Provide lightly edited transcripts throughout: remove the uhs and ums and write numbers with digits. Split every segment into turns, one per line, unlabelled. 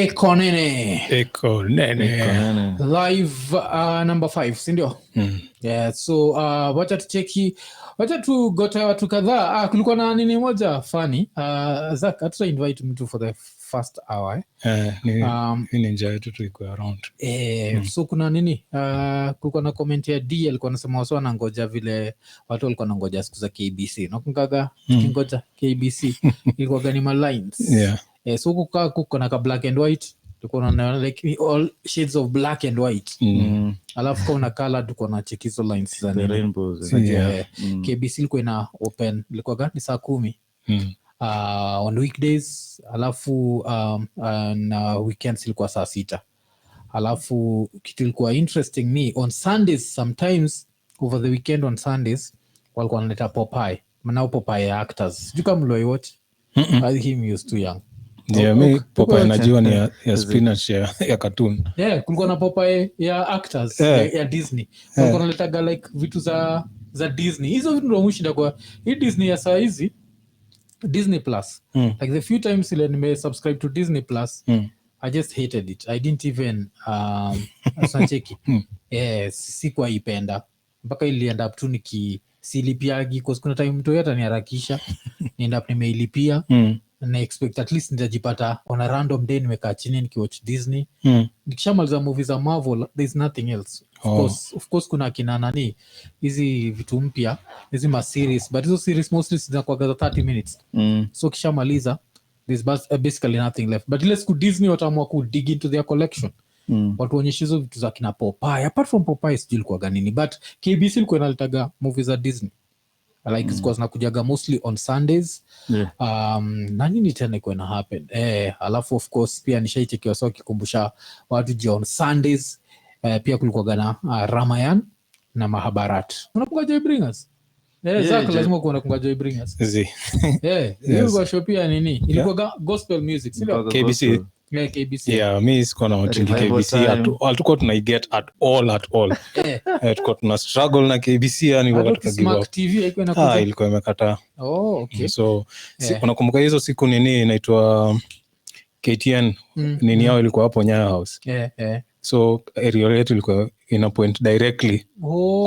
Iko Nini. Live number 5, si ndio? Yeah, so wacha tu gota watu kadhaa. Kulikuwa na nini moja funny. Zach, hatuta invite mtu for the first hour.
Ninja tu iko around.
So kuna nini? Kulikuwa na comment ya D alikuwa anasema watu wanangoja vile watu walikuwa wanangoja siku za KBC. Nakumbuka kingoja KBC ilikuwa gani ma lines.
Yeah.
So kuko na ka black and white. Tuko na like all shades of black and white. Alafu kuna color tuko na chekizo lines za
rainbows.
KBC ilikuwa ina open ilikuwa gani saa 10. On weekdays alafu na weekends ilikuwa saa 6. Alafu kitu ilikuwa interesting me on Sundays sometimes over the weekend on Sundays walikuwa wanaleta Popeye. Maana Popeye actors. Sijui kama mloi watch. I think he was too young.
Yeah, me Popeye najua ni ya spinach ya cartoon.
Yeah, kulikuwa na Popeye ya actors ya Disney. Walikuwa wanaleta like vitu za Disney. Hizo vitu ndio mwishinda kwa hii Disney ya saa hizi. Disney Plus. Like the few times ile nime subscribe to Disney Plus, I just hated it. I didn't even sancheki. Sikuwa ipenda. Mpaka ilienda up tu nikisilipiagi cause kuna time mtu yote aniharakisha. Nienda up nimeilipia. Na expect at least nitajipata on a random day nimekaa chini nikiwatch Disney. Nikishamaliza movies za Marvel there's nothing else. Of course kuna kina nani hizi vitu mpya hizi ma series but hizo series mostly zinakuwa 30 minutes. So kishamaliza there's basically nothing left but let's go Disney wataamua ku dig into their collection. Watu waonyesha hizo vitu za kina Popeye. Apart from Popeye sijui ilikuwa gani but KBC ilikuwa inaletaga movies za Disney like it's cause nakujaga mostly on Sundays. Na nini tena iko na happen alafu of course pia nishaichekiwa so kikumbusha watu je on Sundays pia kulikuwa na Ramayan na Mahabharat. Unakumbuka Joy Bringers? Zaka lazima kuona kumbuka Joy Bringers. Hiyo kwa show pia nini ilikuwa gospel music sio
KBC.
KBC.
Yeah, me is kona watching KBC alikuwa tunaiget at all. Tulikuwa tuna struggle na KBC yani wakati tukagiwa.
Smart TV haikuwa inakuja.
Ilikuwa imekataa.
Okay.
So unakumbuka hizo siku nini inaitwa KTN nini yao ilikuwa hapo Nyayo House. So area yetu ilikuwa ina point directly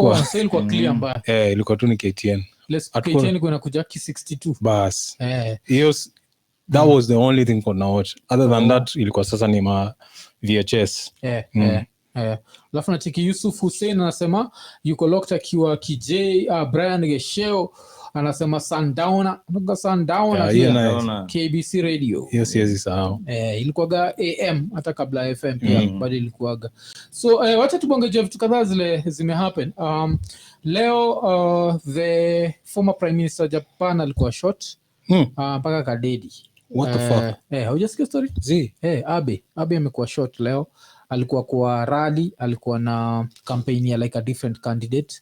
kwa so ilikuwa clear mbaya.
Ilikuwa tu ni KTN.
KTN ilikuwa inakuja ki62.
Bas. Hiyo that was the only thing for now. Other than that ilikuwa sasa ni ma VHS.
Alafu na chiki Yusuf Hussein anasema yuko locked akiwa KJ. Brian Gesheo anasema Sundowner. Nuka Sundowner KBC radio.
Hiyo siwezi sahau.
Ilikuwaga AM hata kabla FM pia bado ilikuwaga. So wacha tubonge vitu kadhaa zile zime happen. Leo the former prime minister Japan alikuwa shot mpaka kadedi.
What the fuck?
Haujasikia story? Abe amekuwa shot leo. Alikuwa kwa rally, alikuwa na campaign ya like a different candidate.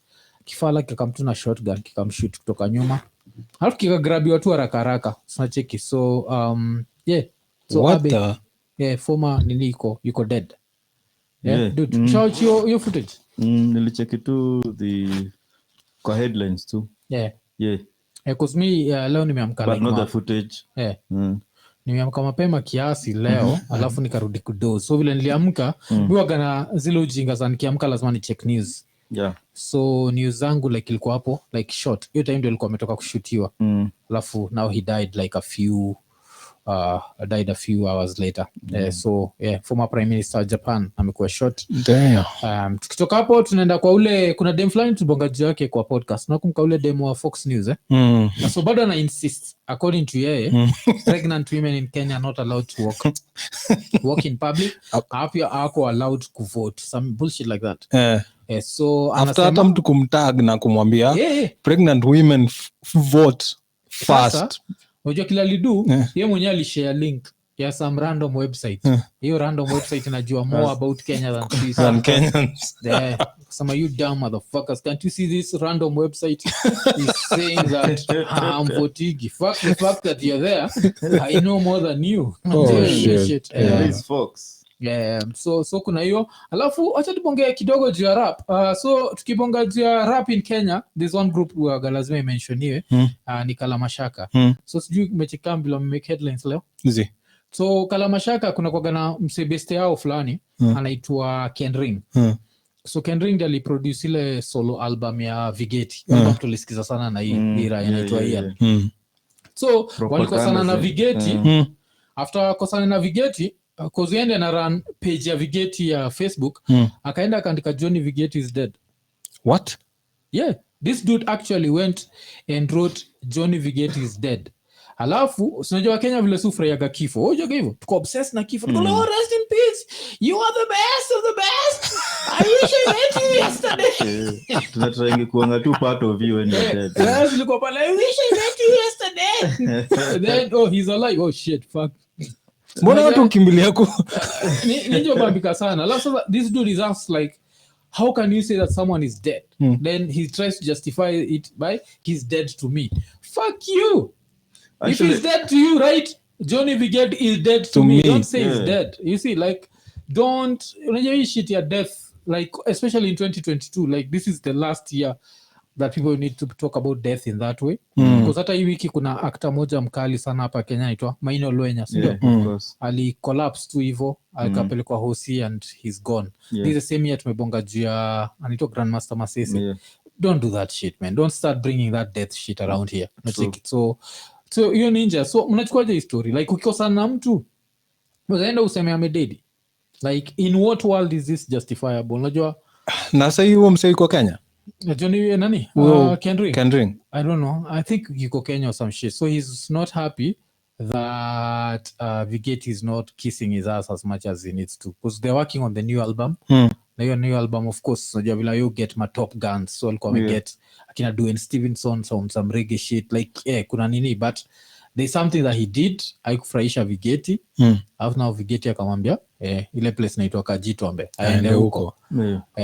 Kifala kikamtu na shotgun kikamshoot kutoka nyuma. Alafu kikagrabi watu haraka. Tunacheki. So so
what
Abe former nini yuko dead. Dude, shout your footage.
Nilicheki tu kwa headlines tu.
Cause me leo nimeamka
but not the footage.
Nimeamka mapema kiasi leo alafu nikarudi kudoze. So vile niliamka huwa na zile ujinga za nikiamka lazima ni check news. So news zangu like ilikuwa hapo like short. Hiyo time ndio alikuwa ametoka kushutiwa. Alafu now he died like a few hours later. So former prime minister Japan amekuwa shot.
Damn.
Tukitoka hapo tunaenda kwa ule kuna dem fulani tubongaji wake kwa podcast. Nakumbuka ule dem wa Fox News na so bado ana insist according to yeye pregnant women in Kenya are not allowed to walk in public. Hawako allowed to vote. Some bullshit like that. So
after hata mtu kumtag na kumwambia pregnant women vote fast.
Unajua kila lidu yeye mwenyewe alishare link ya some random website. Hiyo random website inajua more about Kenya than
Kenyans.
Some you dumb motherfuckers, can't you see this random website is saying that I'm voting. Fuck the fact that you're there. I know more than you.
Shit.
It's Fox.
So kuna hiyo. Alafu acha tubonge kidogo juu ya rap. So tukibonga juu ya rap in Kenya, there's one group lazima imensioniwe ni Kala Mashaka. So sijui umecheka bila make headlines leo. So Kalamashaka kuna kwa gana msebeste yao fulani anaitwa Ken Ring. So Ken Ring ali produce ile solo album ya Vigeti. Album tulisikiza sana na hii era inaitwa Ian. So walikosana na Vigeti. After kosana na Vigeti, cause yende na run page ya Vigeti ya Facebook, akaenda akaandika Johnny Vigeti is dead.
What?
Yeah, this dude actually went and wrote Johnny Vigeti is dead. Alafu unajua Kenya vile sufrayaga kifo. Unajua hivyo? Tuko obsessed na kifo. Tuko rest in peace. You are the best of the best. I wish I met you yesterday.
Tunataka kuanga tu part of you when you're dead.
Yes, look up I wish I met you yesterday. Then he's alive. Oh shit, fuck.
Mbona watu ukimbilia yako?
Ninjo bambika sana. Alafu this dude is asked like, how can you say that someone is dead? Then he tries to justify it by he's dead to me. Fuck you. Actually, if he's dead to you, right? Johnny Vigeti is dead to me. Don't say he's dead. You see, like, don't shit your death. Like, especially in 2022, like this is the last year that people need to talk about death in that way. Because hata hii wiki kuna actor moja mkali sana hapa Kenya aitwa Maino Luenya, sio? Ali collapse tu hivyo, akapelekwa hosi and he's gone. This is the same year tumebonga juu ya anaitwa Grandmaster Masese. Don't do that shit, man. Don't start bringing that death shit around here. So hiyo ninja. So mnachukuaje hii story? Like ukikosana na mtu unaenda useme amededi. Like in what world is this justifiable? Unajua
na sasa hiyo msee yuko Kenya.
Johnny nani?
Ken Ring.
I don't know. I think yuko Kenya or some shit. So he's not happy that Vigeti is not kissing his ass as much as he needs to. Because they're working on the new album. Na hiyo new album of course unajua vile you get my top guns. So alikuwa get akina Dwayne Stevenson some reggae shit like kuna nini, but there's something that he did haikufurahisha Vigeti. Alafu now Vigeti akamwambia ile place inaitwa Kajitombe aende huko.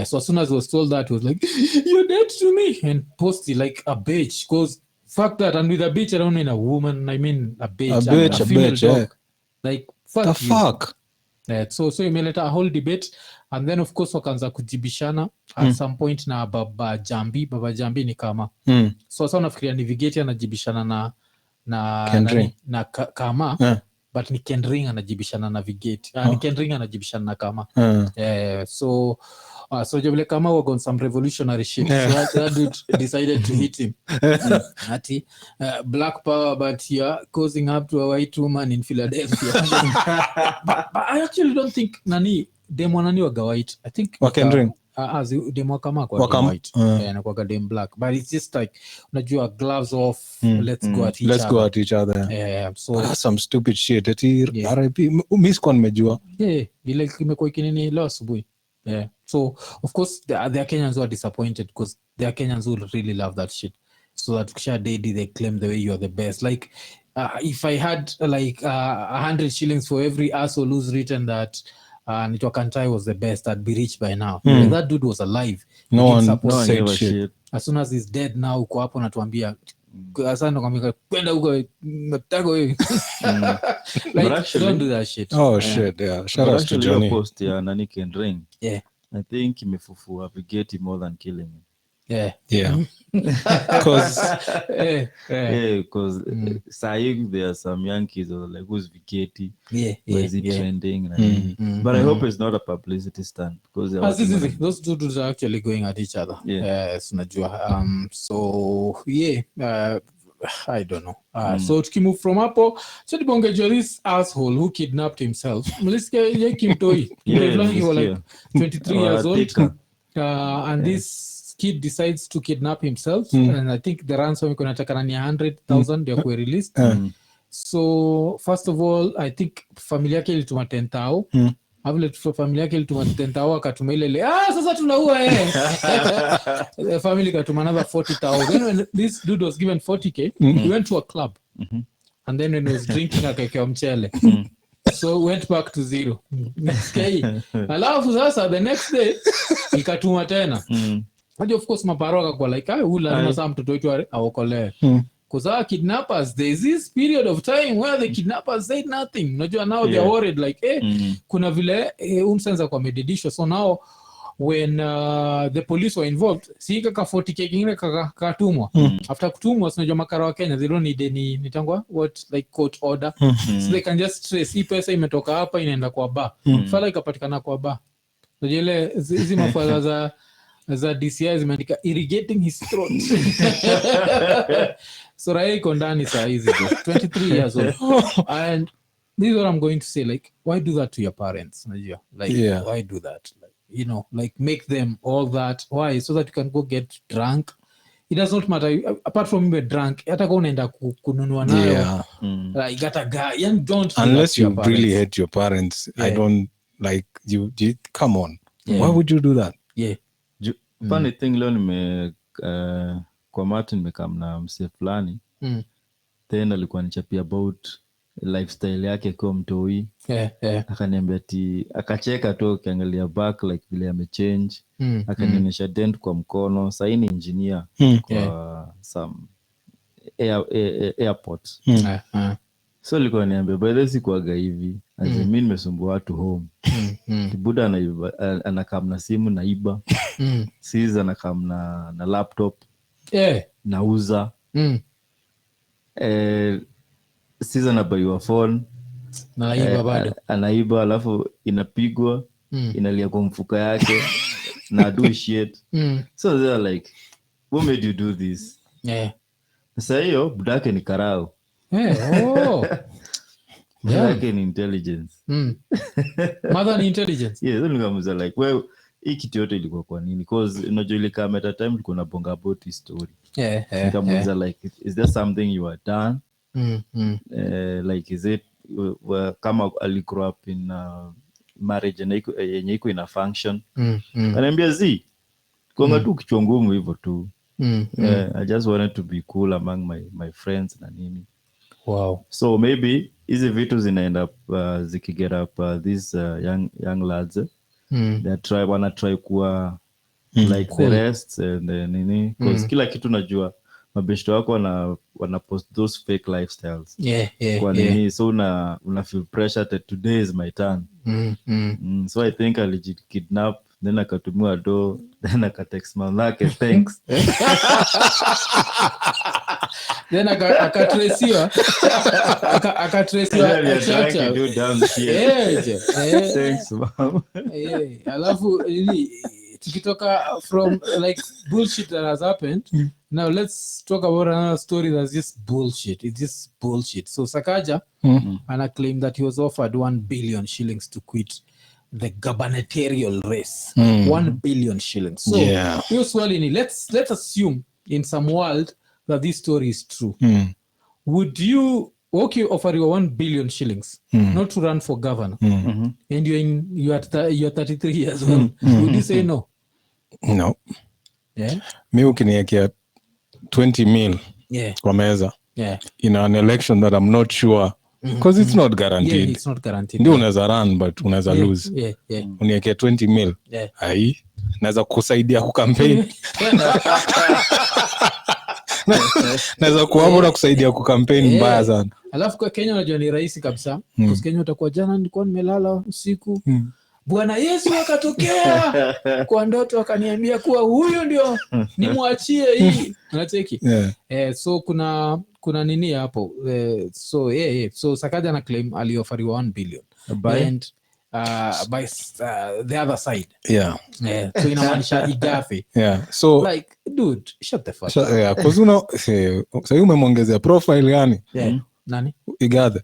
So as soon as he was told that, he was like you're dead to me and posted like a bitch, because fuck that, and with a bitch I don't mean a woman, I mean a bitch, a female dog. Like fuck
the
you.
Fuck.
So imeleta a whole debate, and then of course wakaanza kujibishana at some point na Baba Jambi ni kama so sasa nafikiria ni Vigeti anajibishana na Kama but ni Ken Ring anajibishana na Vigeti. Ni Ken Ring anajibishana na Kama. So vile Kama was on some revolutionary shit. So that dude decided to hit him. Ati black power, but you're causing up to a white woman in Philadelphia. but I actually don't think demo nani waga white. I think
Ken Ring.
Demo Kama kwa white. Na kwa dem black. But it's just like unajua gloves off, let's go at each other. So
that's some stupid shit. RIP miss kwa nimejua.
Ile kimekuwa kinini leo asubuhi. So of course there are Kenyans who are disappointed because there are Kenyans who really love that shit. So that kisha daddy they claim the way you are the best. Like if I had like 100 shillings for every asshole who's written that Nitwa Kantai was the best, I'd be rich by now. Like, that dude was alive.
No one said shit.
As soon as he's dead now uko hapo natuambia sasa nakwambia kwenda huko mtago wewe. Like don't do that shit.
Shit, yeah. Shout out to Johnny.
Post ya nani Ken Ring. I think imefufua Vigeti more than killing him.
Because
saying there are some young kids who are like, who's Vigeti? Where is it trending? But I hope it's not a publicity stunt, because
those two dudes are actually going at each other. So I don't know. So tukimove from hapo, so tubongejwa this asshole who kidnapped himself. Mlisikia Kimtoi. He was like 23 years old. And this kid decides to kidnap himself, and I think the ransom iko nataka ni 100,000 ndio kuwe released. So first of all I think familia yake ilituma 10,000. Avile familia yake ilituma 10,000 akatuma ile sasa tunaua the family katuma another 40,000. When this dude was given 40k, he went to a club, and then when he was drinking akakewa mchele. So went back to zero. Alafu sasa the next day ikatuma tena. And of course maparo akakuwa like lazima saa mtoto wetu aokolewe. Because kidnappers, there's this period of time where the kidnappers said nothing. Unajua now they're worried like kuna vile umsenza kwa medidisho. So now when the police were involved, si kaka 40k kingine katumwa. After kutumwa, sinajua makara wa Kenya, they don't need any nitangwa what like court order. So they can just trace hii pesa imetoka hapa inaenda kwa bar. Fala ikapatikana kwa bar. So ile hizi mafala za DCI zimeandika irrigating his throat. So Raya iko ndani saa hizi 23 years old. And this is what I'm going to say, like, why do that to your parents? Like, why do that? Like, you know, like make them all that. Why? So that you can go get drunk. It does not matter. Apart from being drunk, hata kama unaenda kununua nayo. Like, got a guy. You don't.
Unless you really hate your parents, I don't like you. Come on. Why would you do that?
Yeah.
Funny thing, leo kwa Martin nimekam na mse fulani. Then alikuwa nichapia about lifestyle yake kwa mtoi. Akaniambia akacheka tu ukiangalia back like vile amechange. Akanionyesha dent kwa mkono. Sasa ni engineer kwa some airport. So alikuwa niambia by the sikuaga hivi. As mimi nimesumbua watu home. Kibuda anakam na simu naiba. Sisi anakam na laptop. Nauza. Sisi anabaiwa phone.
Naiba bado.
Anaiba alafu inapigwa. Inalia kwa mfuka yake. Na do shit. So they are like, what made you do this? Sasa hiyo budake ni karao. Budake ni intelligence.
Mother ni intelligence.
Yeah, so nikamuza like, well, hii kitu yote ilikuwa kwa nini? Because unajua ile kama at a time tulikuwa bonga about his story. Nikamuza like, is there something you are done? Like, is it kama ali grow up in marriage yenye iko ina function? Ananiambia konga tu kichwa ngumu hivyo tu. I just wanted to be cool among my friends na nini.
Wow.
So maybe hizi vitu zinaenda zikiget up these young lads. They wanna try kuwa like cool. The rest and nini because kila kitu najua mabeshto wako wana post those fake lifestyles. Kwa nini so una feel pressure that today is my turn. So I think alijikidnap then akatumiwa do then akatext mamlake thanks.
Then akatresiwa
thanks mom.
Alafu tukitoka from like bullshit that has happened, now let's talk about another story that's just bullshit. It's just bullshit. So Sakaja ana claim that he was offered 1 billion shillings to quit the gubernatorial race. 1 billion shillings. So hiyo swali ni let's assume in some world that this story is true. Would you offer your 1 billion shillings not to run for governor and you're 33 years old? Would you say no?
No. Mi ukiniekea 20 mil kwa meza in an election that I'm not sure because it's not guaranteed.
It's not guaranteed.
Ndio unaweza run but unaweza lose. Uniekea 20 mil. Ai, naweza kusaidia kukampeni. Naweza kuamua na kusaidia kukampeni mbaya sana.
Alafu kwa Kenya unajua ni rahisi kabisa. Kwa Kenya utakuwa jana nilikuwa nimelala usiku. Bwana Yesu akatokea kwa ndoto akaniambia kuwa huyo ndio nimwachie hii. Unacheki? So kuna nini hapo? So Sakaja na claim alioferiwa 1 billion. And by the other side. So inamaanisha Igafi.
So
like dude, shut the fuck
up. Cause sasa umemongezea profile yani.
Nani?
Igathe.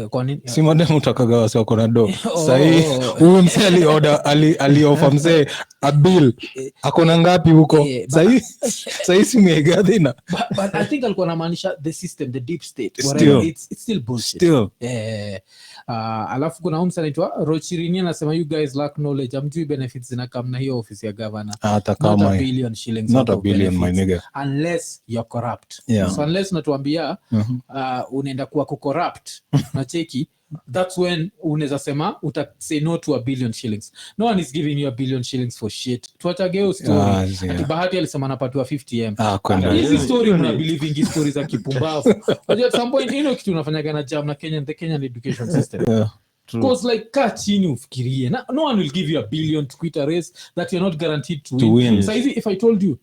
Kwa nini?
Si madam utakaga wasi wako na do. Sahi huyu mse aliofa mse a bill. Akona ngapi huko? Sahi si Igathe na.
But I think alikuwa anamaanisha the system, the deep state. It's still bullshit. Alafu kuna mse anaitwa Rochirini anasema you guys lack knowledge. Amjui benefits zinakam na hiyo office ya governor.
Not a
billion shillings.
Not a billion my nigga.
Unless you're corrupt. So unless unatuambia unaenda kuwa corrupt. Nacheki, that's when unaweza sema say no to 1 billion shillings. No one is giving you 1 billion shillings for shit. Tuachageo story. Ati Bahati alisema anapatiwa 50M. Hizi story una believing in stories za kipumbavu. At some point kitu unafanyaga na jam na the Kenyan education system. Because like ka chini ufikirie. No one will give you $1 billion to quit a race that you're not guaranteed to win. So if I told you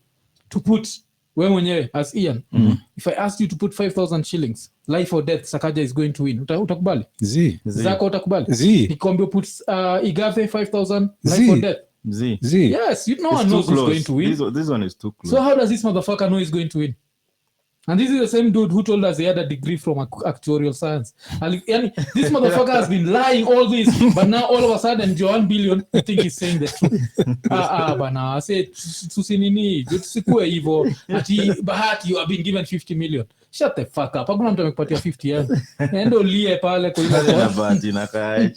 to put wewe mwenyewe as Ian, if I asked you to put 5,000 shillings, life or death, Sakaja is going to win, utakubali? Zako utakubali? Nikwambia put Igave 5,000 life or death. Yes, no one knows who's going to win.
This one is too close.
So how does this motherfucker know he's going to win? And this is the same dude who told us he had a degree from actuarial science. This motherfucker has been lying all this, but now all of a sudden, $1 billion, I think he's saying the truth. Bana, I said, tusinini, tusikue hivyo, ati bahati, you have been given 50 million. Shut the fuck up. Hakuna mtu amekupatia 50 yangu. Endo lie pale kwa ile
na bahati na kaaje.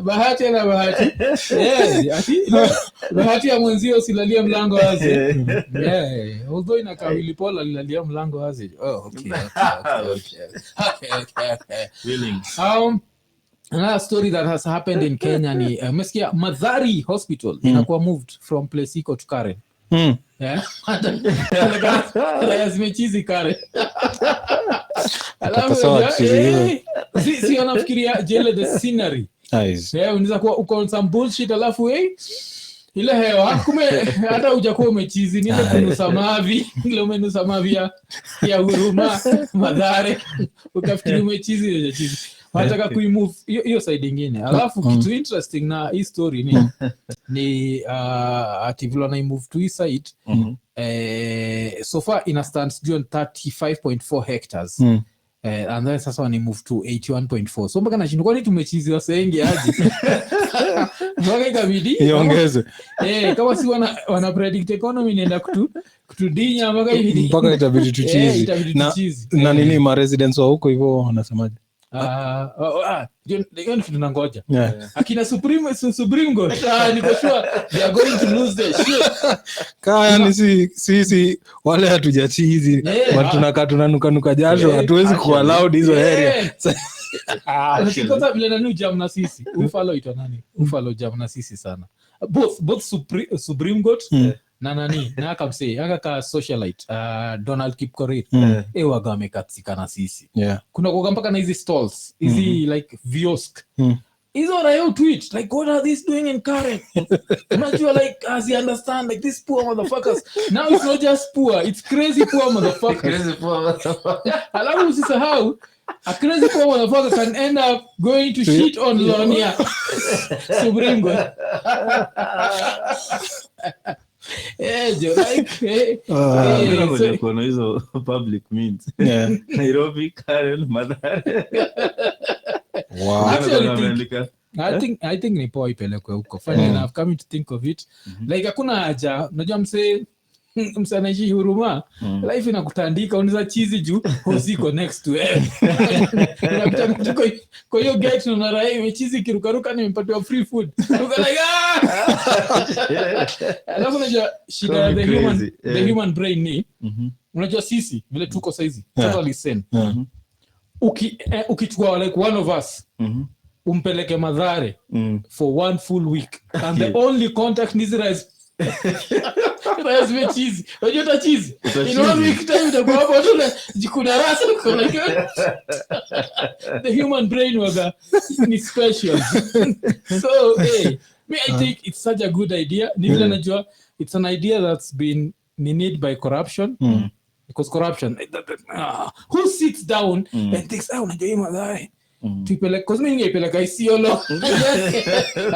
Bahati na bahati. Ati bahati ya mwenzio usilalie mlango wazi. Although inakaa Wilipol alilalia mlango wazi. Okay.
Feelings.
Another story that has happened in Kenya ni umesikia Madhari Hospital inakuwa moved from place iko to Karen. Zimechizi Karen. Si wanafikiria jele the scenery. Unaweza kuwa uko on some bullshit alafu ile hewa kume hata hujakuwa umechizi ni ile kunusa mavi ile umenusa mavi ya Huruma Madhare ukafikiri umechizi ile chizi wataka kuimove hiyo side nyingine alafu kitu interesting na hii story ni ati vile na move to east side so far in a stance on 35.4 hectares and then sasa wani move to 81.4 so mpaka nashinda kwani tumechiziwa sengi aje mpaka ikabidi
iongeze
kama si wana predict economy inaenda kutudinya
mpaka itabidi tuchizi na nini ma residents wa huko hivyo wanasemaje
tunangoja akina Supreme Court niko sure they are going to lose the shit
kaya ni sisi wale hatujachizi watu tunakaa tunanuka jasho hatuwezi ku allowed hizo area
kikosa vile nani jam na sisi ufalo jam na sisi sana both Supreme Court na nani na akamsay aka socialite Donald Kipkorir waga amekatsika na sisi kuna kwa mpaka na hizi stalls hizi like viosk hizo rayo tweet like what are these doing in Karen unajua like as you understand like these poor motherfuckers now it's not just poor it's crazy poor motherfuckers alafu usisahau a crazy poor motherfucker can end up going to shit on Lonia Supreme Court
kuna hizo public means Nairobi Karen Madhare
I think ni poa ipelekwe huko funny enough coming to think of it like hakuna haja unajua msanaji Huruma life inakutandika unaweza chizi juu uziko next to unapita kwa hiyo gate na rai umechizi kirukaruka nimepatiwa free food uko like alafu unajua shida ya the human brain ni unajua sisi vile tuko saizi totally sane ukichukua like one of us umpeleke Madhare for one full week and the only contact is Rais mechizi. Unajua ta cheese. In 1 week time utakuwa hapo tu na jikuna rasa uko like the human brain waga ni special. So me I think it's such a good idea. Ni vile najua it's an idea that's been needed by corruption. Because corruption who sits down and thinks unajua hii Madhare tuipeleka kwa mimi ningepeleka Isiolo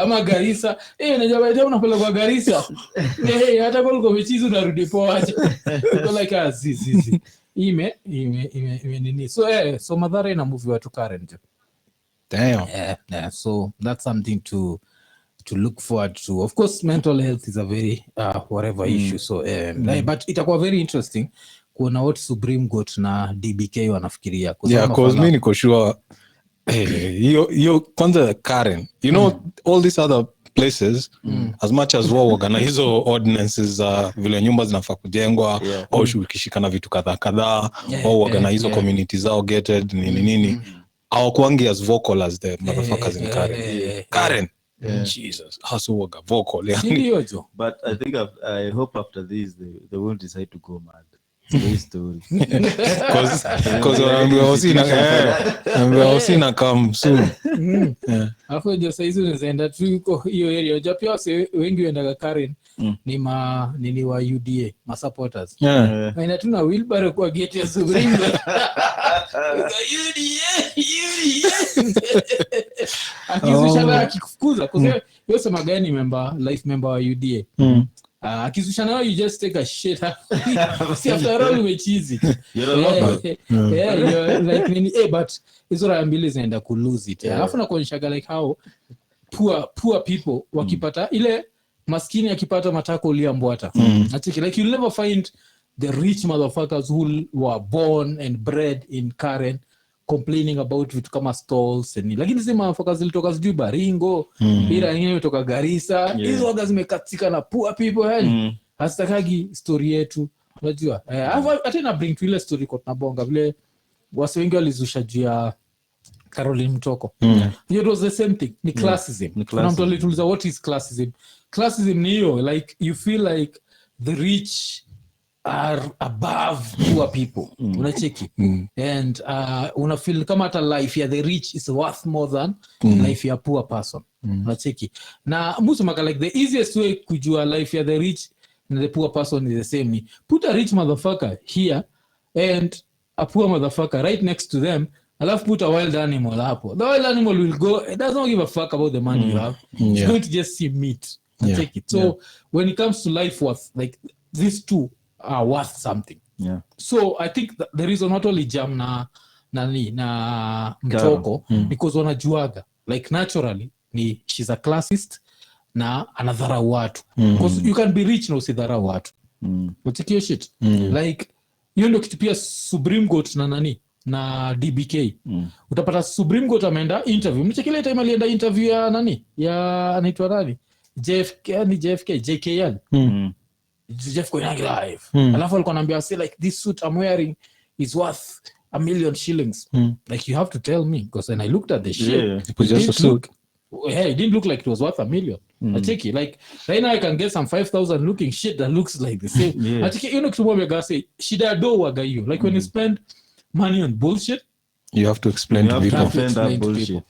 ama Garissa unajua baadaye unapeleka Garissa hata kwa uko mechizi unarudi poa aje uko like azizi ime nini so Madhare ina move watu current
damn
so that's something to look forward to. Of course mental health is a very whatever issue so but itakuwa very interesting kuona what Supreme Court na DBK wanafikiria
because mimi niko sure you kwanza Karen you know all these other places as much as wao organize hizo ordinances vile nyumba zinafaa kujengwa au shukishikana vitu kadhaa au organize hizo communities zao gated nini hawakuangi as vocal as the motherfuckers in Karen Jesus hustle waga vocal
ndio
but I think I hope after this they won't decide to go mad Story story.
Cause wanaambiwa usina come soon.
Alafu ndio saizi unazaenda tu yuko hiyo area. Unajua pia wengi wendaga Karen ni nini wa UDA, ma supporters. Waenda tu na wheelbarrow kwa gate ya Supreme. UDA. Akizusha akikufukuza kwa sababu yeye sema gani life member wa UDA. Akizusha nao you just take a shit. See after all umechizi. You're like nini but hizo raya mbili zinaenda ku lose it. Alafu na kuonyesha like how poor people wakipata ile maskini akipata matako uliambwata. Atiki like you'll never find the rich motherfuckers who were born and bred in Karen complaining about vitu kama stalls and lakini zima motherfuckers zilitoka sijui Baringo ila nyingine kutoka Garissa hizo waga zimekatika na poor people yani hastakagi story yetu unajua hata na bring to ile story kwa tunabonga vile wasi wengi walizusha juu ya Caroline Mtoko. It was the same thing. Ni classism. Kuna mtu alituliza what is classism? Classism ni hiyo like you feel like the rich are above poor people. Unacheki. And una feel kama hata life ya the rich is worth more than life ya poor person. Unacheki. Na musu maka like the easiest way kujua life ya the rich and the poor person is the same. Put a rich motherfucker here and a poor motherfucker right next to them. Alafu put a wild animal hapo. The wild animal will go, it does not give a fuck about the money you have. It's going to just see meat and take it. So when it comes to life worth, like these two are worth something. So I think that the reason not only jam na Mtoko because wanajuaga like naturally ni she's a classist na anadharau watu. Because you can be rich na usidharau watu. Utiki hiyo shit. Like hiyo ndio kitu pia Supreme Court na DBK. Utapata Supreme Court ameenda interview. Mchekile time alienda interview ya ya anaitwa nani? JKL. Jeff going live. Alafu alikuwa anambia say like this suit I'm wearing is worth $1 million. Like you have to tell me because when I looked at the shit
it was just a suit.
It didn't look like it was worth $1 million. I check it like right now I can get some 5,000 looking shit that looks like the same. I check it, you know kitu mmoja say shida do waga hiyo like when you spend money on bullshit
you have to explain to people.
Bullshit.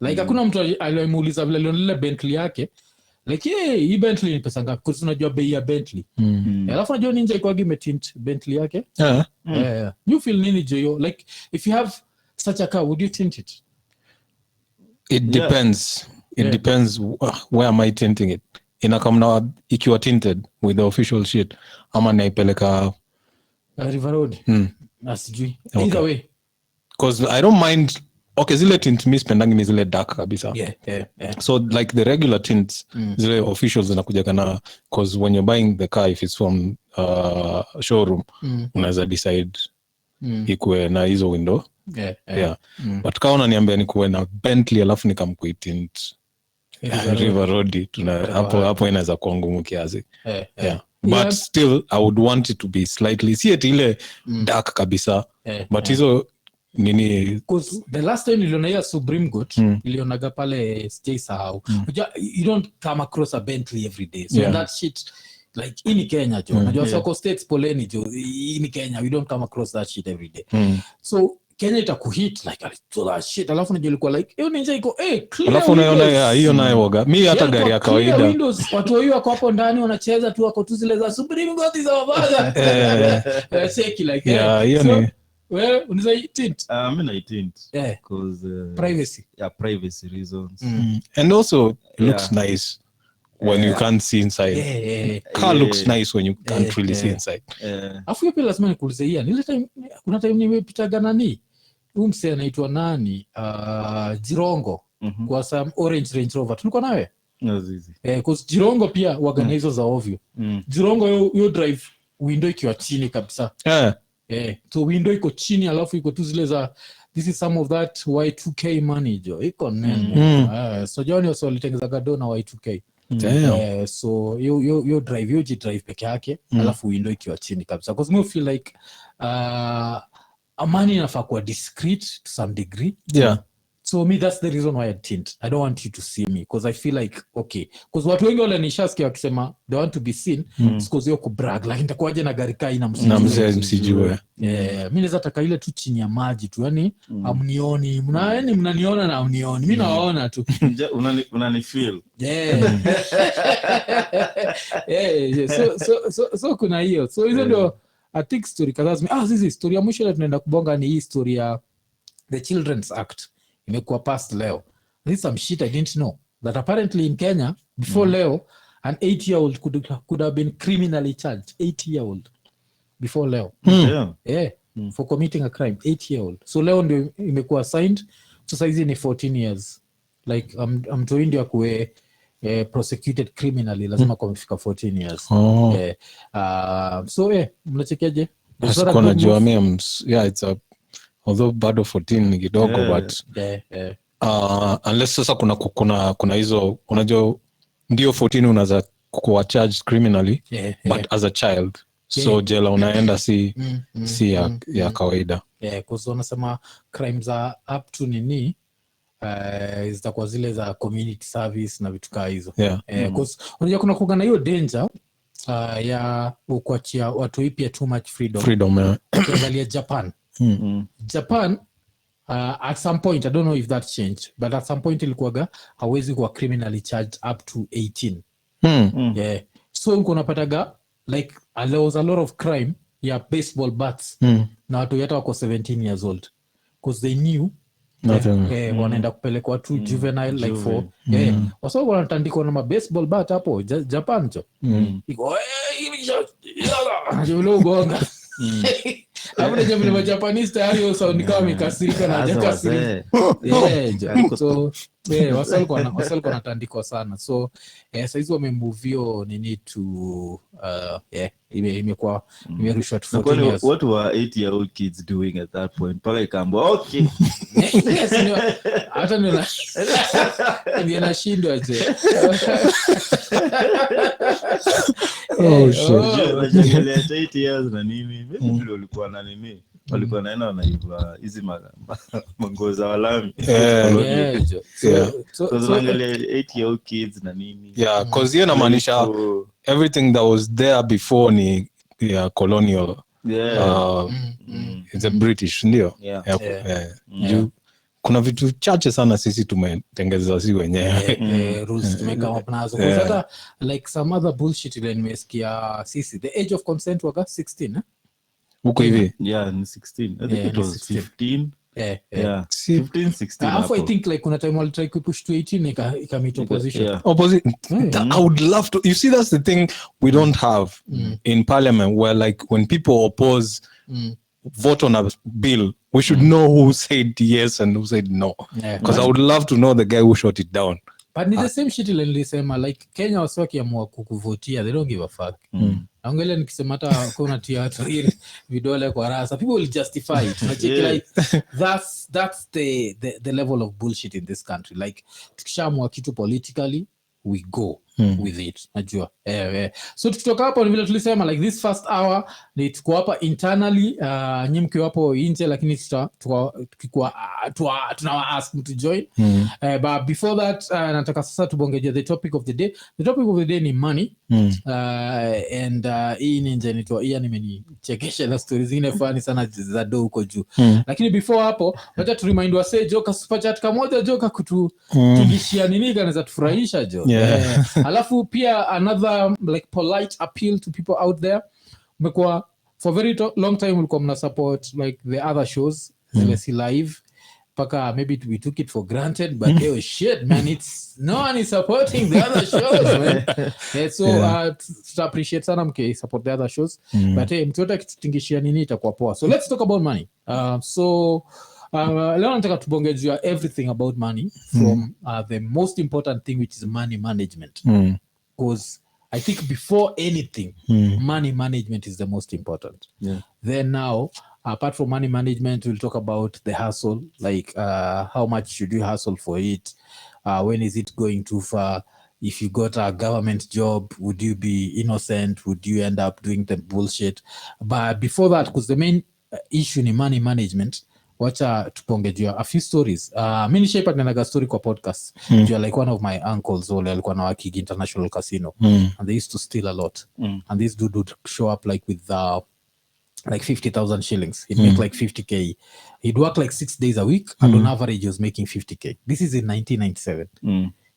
Like hakuna mtu aliyemuuliza vile lile Bentley yake like hii Bentley ni pesa ngapi? Kwa unajua bei ya Bentley. Alafu unajua ninja iko imetint Bentley yake. You feel nini joyo like if you have such a car would you tint it?
It depends. It depends where am I tinting it. Inakamna ikiwa tinted with the official shit ama naipeleka
River Road. Asijui. Either way.
Because I don't mind. Okay, zile tint mi spendangi ni zile dark kabisa. So like the regular tints, zile officials zinakuja kana because when you're buying the car if it's from showroom, unaweza decide ikuwe na hizo window. But kama unaniambia nikuwe na Bentley alafu nikamkuitint River Road, hapo inaweza kuwa ngumu kiasi. But still I would want it to be slightly see it ile dark kabisa. But hizo nini
because the last time niliona ya Supreme Court ilionaga pale stay sahau. You don't come across a Bentley every day. So that shit like in Kenya jo. Unajua soko states poleni jo. In Kenya we don't come across that shit every day. So Kenya itakuhit like so that shit alafu unajua ilikuwa like hiyo ninja iko clear.
Alafu unaona hiyo nayo woga. Mimi hata gari ya kawaida.
Windows watu wao wako hapo ndani wanacheza tu wako tu zile za Supreme Court za baba. Check like
hiyo ni
well unaweza tint.
Mimi na tint because
privacy.
Privacy reasons.
And also it looks nice when you can't see inside. Car looks nice when you can't really see inside.
Afu hiyo pia lazima nikuulize hii. Ile time kuna time nimepitaga nani? Mse anaitwa nani? Jirongo kwa some orange Range Rover. Tulikuwa nawe?
Nazizi.
Because Jirongo pia wagana hizo za ovyo. Jirongo yo drive window ikiwa chini kabisa. So window iko chini alafu iko tu zile za this is some of that Y2K money jo. Iko nene. So Johnny also alitengeza gado na Y2K. So you drive peke yake alafu window ikiwa chini kabisa because me feel like money inafaa kuwa discreet to some degree. So me, that's the reason why I tint. I don't want you to see me because I feel like okay, because watu wengi wale nishasikia wakisema they want to be seen because yoko brag like nitakuwaje na gari kai na
msijue.
Mimi naweza taka ile tu chini ya maji tu, yani amnioni, mnaniona na amnioni, mimi naona tu
unani feel.
So kuna hiyo. So hizo ndio I think story kadhaa. Hizi story ya mwisho tunaenda kubonga ni hii story ya the Children's Act. Imekuwa passed leo. This is some shit I didn't know. That apparently in Kenya, before leo, an 8-year-old could have been criminally charged. 8-year-old. Before leo. For committing a crime. 8-year-old. So leo ndio imekuwa signed. So saizi ni 14 years. Like, I'm to India kuwe prosecuted criminally. Lazima kumefika 14 years. So, mnachekeje?
Sikuwa najua mimi, it's a although bado 14 ni kidogo but unless sasa kuna hizo unajua ndio 14 unaweza kuwa charged criminally but as a child so jela unaenda si ya kawaida
because wanasema crimes za up to nini zitakuwa zile za community service na vitu kaa hizo because unajua kuna kuga na hiyo danger ya kuachia watu ipia too much freedom. Ukiangalia Japan at some point, I don't know if that changed, but at some point ilikuwaga hawezi kuwa criminally charged up to 18. So unapataga like there was a lot of crime baseball bats na watu yata wako 17 years old because they knew wanaenda kupelekwa watu juvenile like for wasa wanatandikwa na baseball bat hapo Japan cho iko ugonga hapo jambo la Japanese tayari wao ni kama mikasirika na hajakasirika so wasalikuwa wanatandikwa sana so sasa hizo wamemuvio nini to imekuwa imerushwa to 14 years.
What were 8-year-old kids doing at that point? Paka ikambo okay.
Yes, hata ndio nashindwa je.
Shit.
8 years na nini? Mimi walikuwa na nini? Walikuwa naenda wanaiva hizi mango za walami. So angalia 8-year-old kids na nini?
Cause hiyo inamaanisha everything that was there before ni colonial. It's a British ndio. Kuna vitu chache sana sisi tumetengeza si wenyewe.
Rules tumeka up nazo. Hata like some other bullshit ile nimesikia sisi. The age of consent was 16
huko hivi.
Ni 16. I think it was 15. 15, 16.
I think like kuna time I'll try to push to 18 ikamit opposition.
I would love to. You see, that's the thing we don't have in parliament where like when people oppose vote on a bill, we should know who said yes and who said no. Because I would love to know the guy who shot it down.
But it's the same shit nilisema like Kenya waswaki amua kukuvotia, they don't give a fuck. Angalia nikisema hata kuna theater vidole kwa rasa, people will justify it. Like that's the level of bullshit in this country. Like tukishamua kitu politically we go with it, najua so tukitoka hapo ni vile tulisema like this first hour ni tuko hapa internally nyinyi mkiwa hapo nje lakini tunawa ask to join but before that nataka sasa tubongeje the topic of the day. The topic of the day ni money and hii ni nje nitoa hii nimenichekesha na stories zingine funny sana za do huko juu lakini before hapo wacha tu remind wase joka super chat kamoja joka kutugishia nini kanaweza tufurahisha jo alafu pia another like polite appeal to people out there. Umekuwa for very long time ulikuwa mna support like the other shows zile si live paka maybe we took it for granted but shit man, it's no one is supporting the other shows man. So to appreciate sana mke support the other shows but mtu yote akitingishia nini itakuwa poa. So let's talk about money. Leo nataka tubongejea everything about money from the most important thing which is money management because I think before anything money management is the most important. Then now apart from money management we'll talk about the hustle like how much should you hustle for it, when is it going too far, if you got a government job would you be innocent, would you end up doing the bullshit. But before that because the main issue in money management wacha tuponge juu a few stories. Mi nishaipatanaga story kwa podcast juu like one of my uncles wale alikuwa na working international casino and they used to steal a lot and this dude would show up like with like 50,000 shillings. He'd make like 50k. He'd work like 6 days a week and on average he was making 50k. This is in 1997.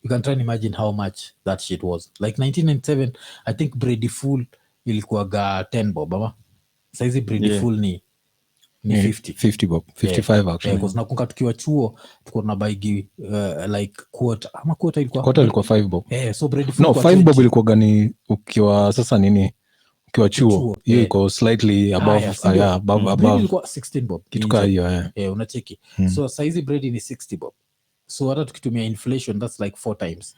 You can try and imagine how much that shit was. Like 1997, I think Brady Full ilikuwaga 10 bob ama saizi Brady Full ni
50 bob 55 actually
because nakumbuka tukiwa chuo tulikuwa tunabaigi like quarter ilikuwa
5 bob
so Brady Full
no 5 bob ilikuwa gani ukiwa sasa nini ukiwa chuo hiyo iko slightly above above
ilikuwa 16 bob
kitu kama hiyo
unacheki so saizi Brady ni 60 bob so hata tukitumia inflation that's like 4 times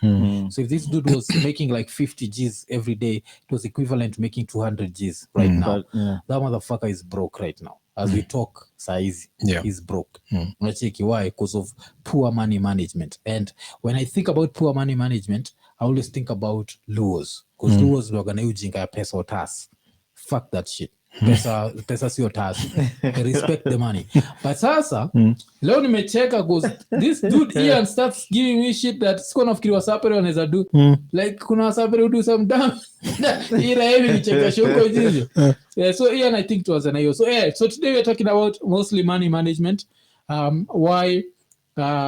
so if this dude was making like 50 G's every day it was equivalent to making 200 G's right now that motherfucker is broke right now as we talk saizi he's broke unacheki why because of poor money management and when I think about poor money management I always think about Luos because Luos wagana ujinga ya pesa otas fuck that shit pesa sio task respect the money but sasa leo nimecheka because this dude Ian starts giving me shit that siko nafikiri wasapere wanaweza do like kuna wasapere who do some damn ila hivi nicheka shoko jizo so Ian I think was an IO so today we're talking about mostly money management why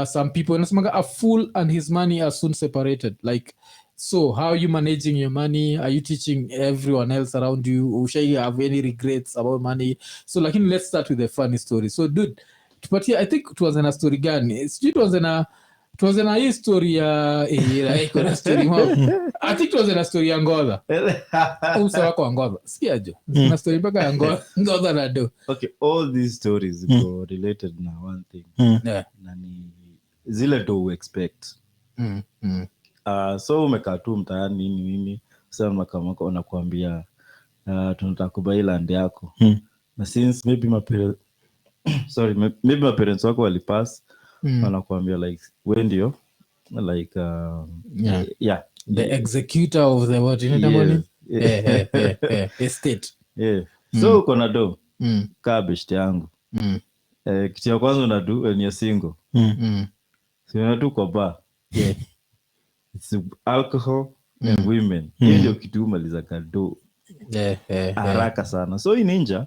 some people nasemaga a fool and his money are soon separated like so how are you managing your money? Are you teaching everyone else around you? Or shall you have any regrets about money? So like let's start with a funny story. So dude, tupatie I think it was a story gani. It was a hii story ya iko na story moja. I think it was a story ya Ngoza. Umsa wako Ngoza. Sikia jo. Na story mpaka ya Ngoza na do.
Okay, all these stories go related na one thing. Na ni zile do expect. So umekaa tu mtaani nini sasa makamako wanakuambia tunataka kubai land yako na since maybe my parents wako walipass wanakuambia like when ndio like
the executor of the what you know estate
so uko na do kaa best yangu kitu ya kwanza unadu ni single sio tu kwa bar it's alcohol and women ndio kitu umaliza kado haraka sana so ninja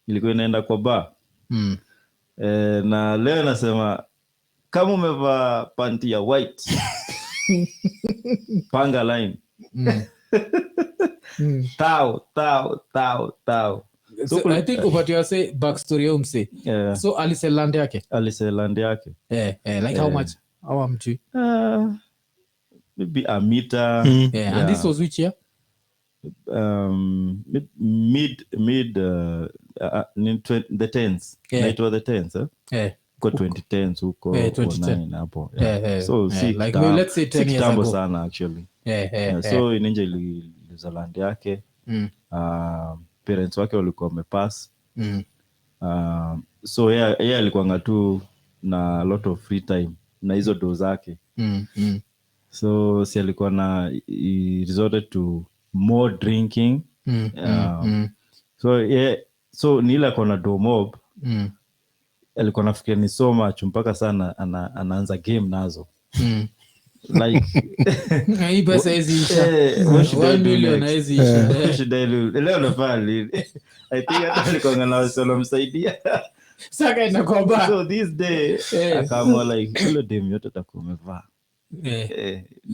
ilikuwa inaenda kwa bar na leo nasema kama umevaa panty ya white panga line tao
so I think upatiwa say backstory ya umse so alisell land yake like how much how much
maybe a meter
and this was which year
mid the tens it was the tens kwa 2010s huko 2010 hapo so
like let's say 10 years ago
sana actually so ninja iliuza land yake parents wake walikuwa wamepass so yeye alikuwa tu na a lot of free time na hizo do zake so si alikuwa na resorted to more drinking so nila kona do mob alikuwa nafikiria ni so much mpaka sana anaanza game nazo like
hii pesa hizi 1 million hizi
leo nafali I think hata alikuwa na solo msaidia
saka inakoba
so this day akaamua like ile dem yote atakuwa amevaa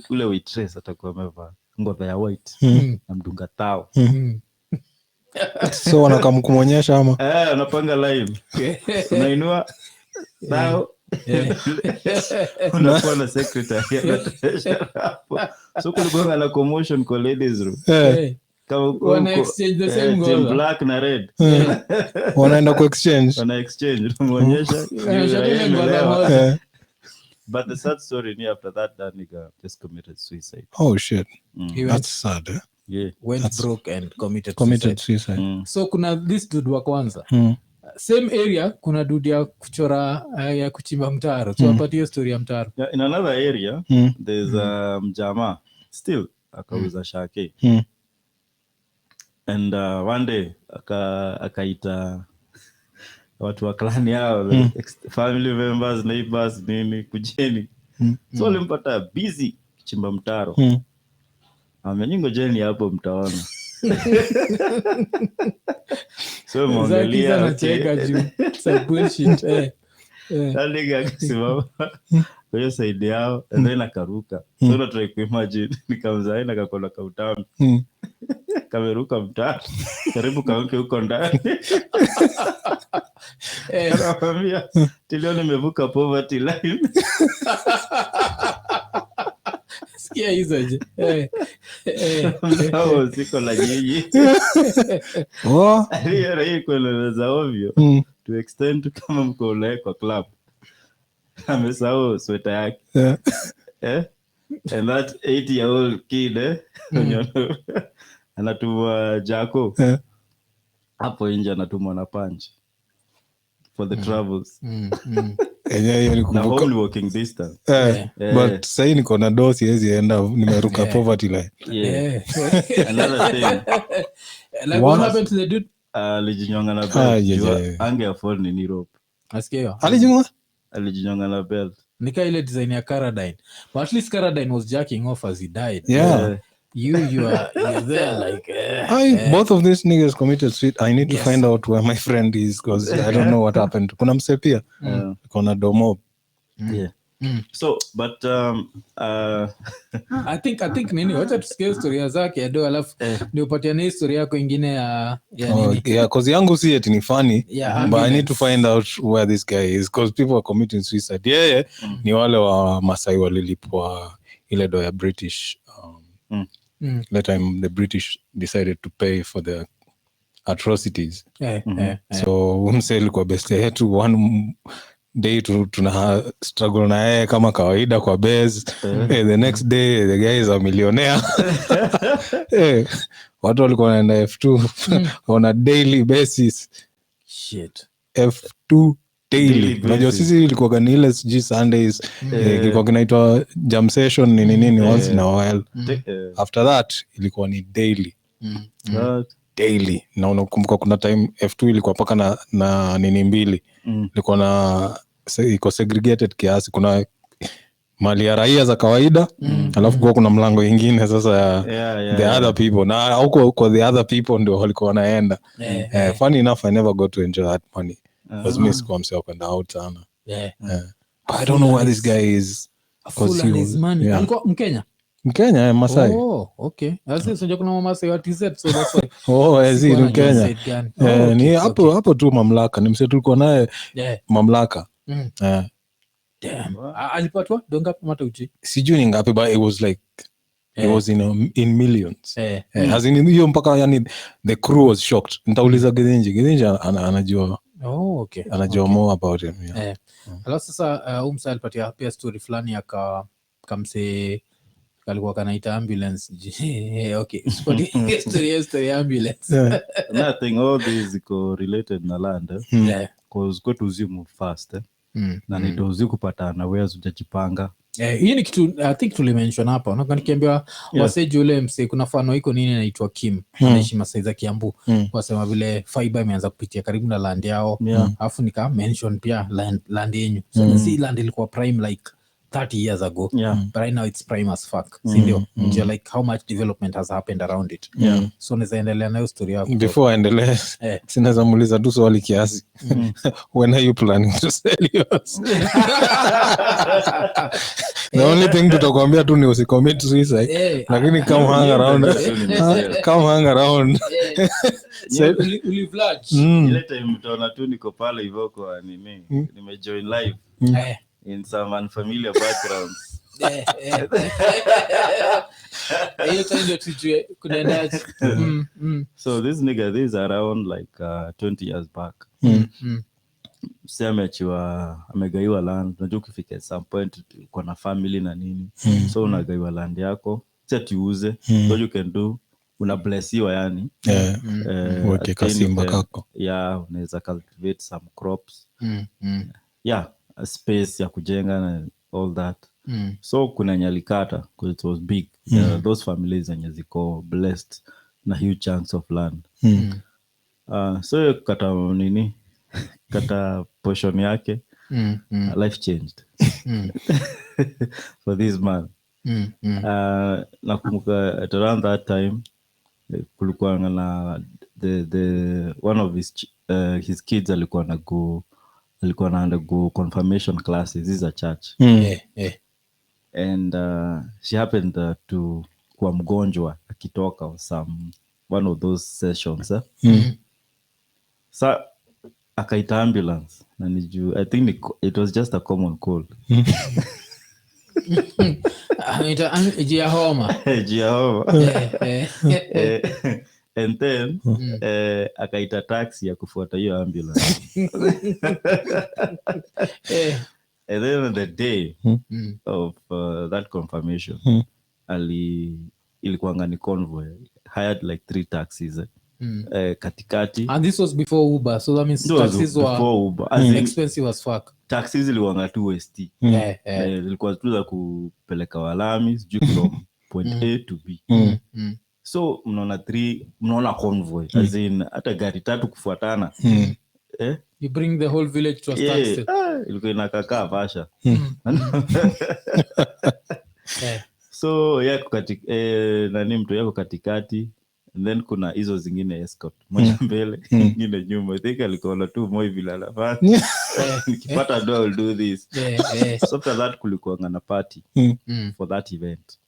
ule waitress atakuwa amevaa ngoza ya white na mdunga tao
so wanakamkumuonyesha ama
unapanga line unainua tao unakuwa na secretary hapo so kulikuwa na commotion kwa ladies room
wana exchange the same goal
black na red
wanaenda ku exchange
muonyesha but the sad story ni after that nigga just committed suicide.
Oh shit. That's sad.
Went broke and committed suicide. So kuna this dude wa kwanza same area kuna dude ya kuchora ya kuchimba mtaro so apatie story ya mtaro
in another area there's mjama still akauza shake and one day akaita watu wa clan yao family members, neighbors, nini, kujeni. So walimpata busy kichimba mtaro. Amenyingojeni hapo mtaona. So mwangalia
anacheka juu sa bullshit
Nani akasimama kwa hiyo side yao and then akaruka. So na try kuimagine nikamzae na kakona kautamu. Kameruka mtaro karibu kaanguke huko ndani. Anamwambia tilio nimevuka poverty line.
Sikia hizo je.
Mzao siko la nyinyi. Hii kueleza ovyo. To extend kama mko kwa club. Amesahau sweta yake. And that 8-year-old kid anatumwa Jaco. Hapo nje anatumwa na punch for the travels. Na only walking distance.
But sahi niko na do siwezi enda nimeruka poverty line.
Another thing.
Like what happened to the dude?
Alijinyonga na belt. Ange afford ni Europe.
Nasikia hiyo.
Alijinyonga na belt.
Nika ile design ya Caradine. But at least Caradine was jacking off as he died. You're there like
both of these niggas committed suicide. I need to find out where my friend is because I don't know what happened. Kuna mse pia kuna domo.
So but
I think nini wacha tusikie historia zake ado alafu ndio upatiane historia yako ingine ya nini.
Cause yangu si eti ni funny, but I need to find out where this guy is because people are committing suicide. Ni wale wa Masai walilipwa ile do ya British that time the British decided to pay for the atrocities. So umseli kwa best yetu one day tuna struggle na yeye kama kawaida kwa base. The next day the guy is a millionaire. Watu walikuwa wanaenda F2 on a daily basis.
Shit.
F2 daily. Unajua sisi ilikuwa gani ile sijui Sundays ilikuwa kinaitwa jam session nini once in a while. After that ilikuwa ni daily. Daily. Na unakumbuka kuna time F2 ilikuwa paka na nini mbili. Ilikuwa na iko segregated kiasi, kuna mali ya raia za kawaida alafu kwa kuna mlango ingine sasa the other people na huko kwa the other people ndio walikuwa wanaenda. Funny enough I never got to enjoy that money. Was miss kwa mse kwenda out sana. But I don't know where this guy is
because he was money. Alikuwa Mkenya
Masai.
Okay. Sasa sio kuna Masai wa TZ so that's
why. Mkenya. Ni hapo tu mamlaka. Ni mse tulikuwa naye mamlaka.
Damn. Alipatwa donga mata uchi.
Sijui ni ngapi but it was like it was in millions. As in hiyo mpaka yani the crew was shocked. Nitauliza Githinji anajua.
Okay.
Anajua more about him.
Alafu sasa umsa alipatia pia story fulani ya kamse kalikuwa kanaita ambulance. Okay. Story ambulance.
Nothing all these related na land. Cause go to zoom fast. Na nitozi kupatana where hujajipanga.
Hii ni kitu I think tulimention hapa. Unaona nikiambia waseji ule mse kuna fano iko nini anaitwa Kim. Anaishi Masai za Kiambu. Wasema vile fiber imeanza kupitia karibu na land yao. Alafu nika mention pia land yenyu. So si land ilikuwa prime like 30 years ago. But right now it's prime as fuck. Sindio? Like how much development has happened around it. So neza endelea na hiyo story yako.
Before endelee, sinaweza muuliza tu swali kiasi. When are you planning to sell yours? The only thing tutakwambia tu ni usicommit suicide. Lakini come hang around.
Ulivlage.
Ile time mtaona tu niko pale hivyo kwa nini. Nimejoin live. In some unfamiliar backgrounds. So this nigga, this is around like 20 years back. Amegaiwa land. Unajua ukifika some point uko na family na nini. So unagaiwa land yako. Sasa uuse. So you can do unablessiwa yani.
Weke kasimba kako.
Unaweza cultivate some crops. A space ya kujenga na all that. So kuna nyalikata because it was big. Those families zenye ziko blessed na huge chunks of land. So kata nini kata portion yake. Life changed for this man. Nakumbuka at around that time kulikuwa na the one of his kids alikuwa na undergo confirmation classes. This is a church. And she happened to kuwa mgonjwa akitoka or one of those sessions. Sa akaita ambulance na niju I think it was just a common cold.
Jia homa.
And then akaita taxi ya kufuata hiyo ambulance. And then on the day of that confirmation, ilikuwa ngani convoy, hired like 3 taxis katikati.
And this was before Uber, so that means taxis were expensive as fuck.
Taxis ilikuwa 2 West. Ilikuwa tu za kupeleka walami from point A to B. So mnaona convoy, as in hata gari 3 kufuatana.
You bring the whole village to a standstill.
Ilikuwa inakakaa vasha. So nani mtu yako katikati, and then kuna hizo zingine escort, moja mbele nyingine nyuma. I think alikuwa tu moi vile anafanya. Nikipata do I'll do this. So after that kulikuwa na party for that event.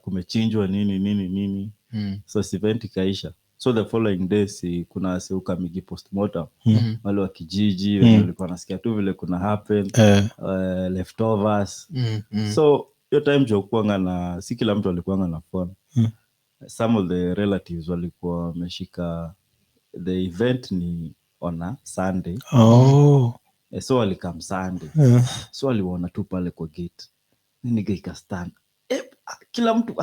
Kumechinjwa nini. So event ikaisha. So the following day kuna ukamigi postmortem. Wale wa kijiji walikuwa nasikia tu vile kuna happen, leftovers. So hiyo time jokuanga na si kila mtu alikuanga na phone. Some of the relatives walikuwa wameshika, the event ni on a Sunday. So walikam Sunday. So waliona tu pale kwa gate. Nini gaika stand. Kila mtu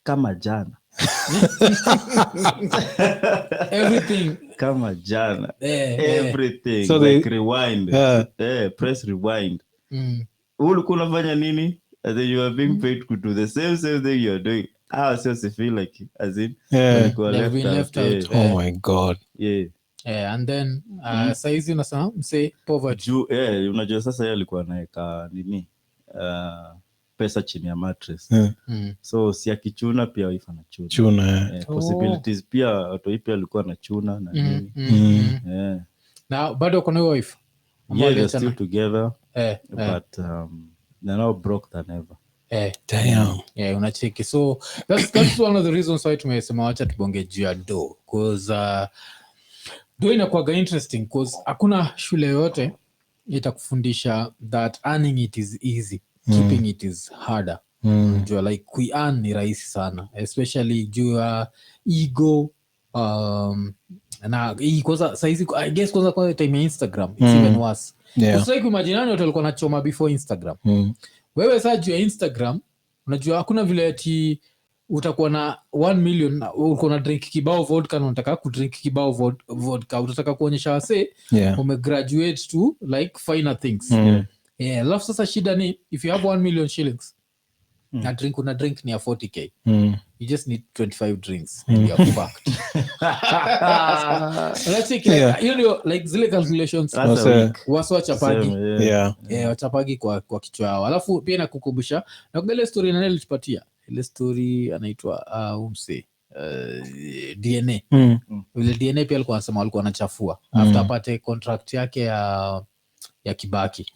kama jana.
Everything
kama jana. Everything. So like rewind. Press rewind. Ulikuwa unafanya nini? As in you are being paid to do the same thing you are doing. I also feel like as in
they've been left out.
Oh my God.
And then saizi unasema mse poverty.
Unajua sasa yeye alikuwa anaweka nini? Pesa chini ya mattress. So si akichuna pia wife anachuna. Possibilities pia watu pia alikuwa anachuna na nini.
Now bado kuna wife.
They're still together. But they're now broke than ever.
Damn.
Unacheki. So that's one of the reasons why tumesema wacha tubonge juu ya do, because do inakuwaga interesting because hakuna shule yote itakufundisha that earning it is easy, keeping it is harder. Jua like kui-earn ni rahisi sana, especially juu ya ego. Na hii kwanza saizi I guess kwanza kwa time ya Instagram it's even worse. It's like imagine watu walikuwa nachoma before Instagram. Wewe sasa juu ya Instagram unajua hakuna vile ati utakuwa na 1 million uko na drink kibao vodka na unataka ku drink kibao vodka, utataka kuonyesha wase umegraduate to like finer things. Alafu sasa shida ni if you have 1 million shillings na drink una drink ni ya 40k. You just need 25 drinks and you're fucked. Let's take you know like zile calculations wachapagi. Wachapagi kwa kichwa yao. Alafu pia nakukumbusha na kwa ile story na nilitupatia ile story anaitwa umse DNA. Ile DNA pia alikuwa anasema alikuwa anachafua after apate contract yake ya Kibaki.